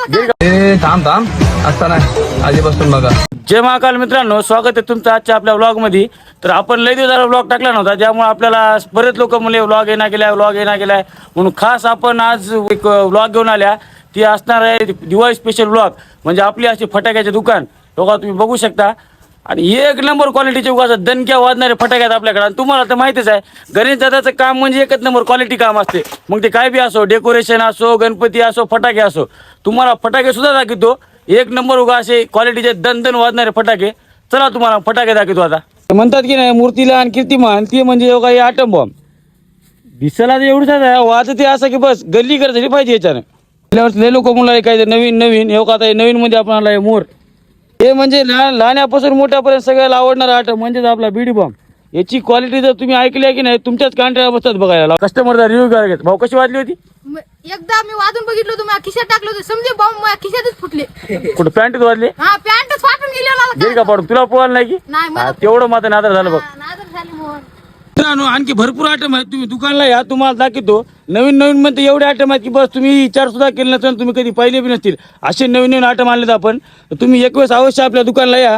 थांब थांब असताना आधीपासून बघा. जय महाकाल मित्रांनो, स्वागत आहे तुमचं आजच्या आपल्या व्लॉगमध्ये. तर आपण लय दिवसाला व्लॉग टाकला नव्हता, त्यामुळे आपल्याला बरेच लोक म्हणले व्लॉग येणार गेलाय म्हणून खास आपण आज एक व्लॉग घेऊन आल्या. ती असणार आहे दिवाळी स्पेशल व्लॉग. म्हणजे आपली अशी फटाक्याचे दुकान बघा तुम्ही बघू शकता. आणि एक नंबर क्वालिटीचे उगाच दणक्या वाजणारे फटाके आहेत आपल्याकडे. आणि तुम्हाला तर माहितीच आहे गणेश दादाचं काम म्हणजे एकच नंबर क्वालिटी काम असते. मग ते काय बी असो, डेकोरेशन असो, गणपती असो, फटाके असो, तुम्हाला फटाके सुद्धा दाखवतो. एक नंबर उगा असे क्वालिटीचे दन वाजणारे फटाके. चला तुम्हाला फटाके दाखवतो. आता म्हणतात की नाही मूर्तीला आणि कीर्तिमान ती म्हणजे योगा हे आटम बॉम्ब. दिसायला एवढंच आहे, वाजते असं की बस गल्ली कर झाली पाहिजे याच्यानं. गेल्या वर्षी लय लोक मुलं काय नवीन हे आता नवीन मध्ये आपल्याला हे मोर हे म्हणजे लहान्यापासून मोठ्यापर्यंत सगळ्याला आवडणारा आटम म्हणजेच आपला बीडी बॉम्ब. याची क्वालिटी जर तुम्ही ऐकली आहे की नाही तुमच्याच कांट्या बसतात बघायला. कस्टमरचा रिव्ह्यू करायचा. भाऊ कशी वाजली होती? एकदा मी वाजून बघितलं होतं, माझ्या खिशात टाकलं होतं, समजे बॉम्ब माझ्या खिशातच फुटले. कुठं पॅन्टच वाजले? हा, पॅन्टच फाटून गेली मला. गेली का पाडून? तुला पोहायला नाही की? नाही, मला तेवढं मात्र नादर झालं बघ. नादर झाली मोहन. मित्रांनो आणखी भरपूर आयटम आहेत. तुम्ही दुकानला या, तुम्हाला दाखवतो. नवीन मध्ये एवढे आयटम आहेत की बस तुम्ही विचार सुद्धा केले नसेल, तुम्ही कधी पाहिले बी नसतील. असे नवीन आयटम आणलेत आपण. तुम्ही एक वेळेस अवश्य आपल्या दुकानला या.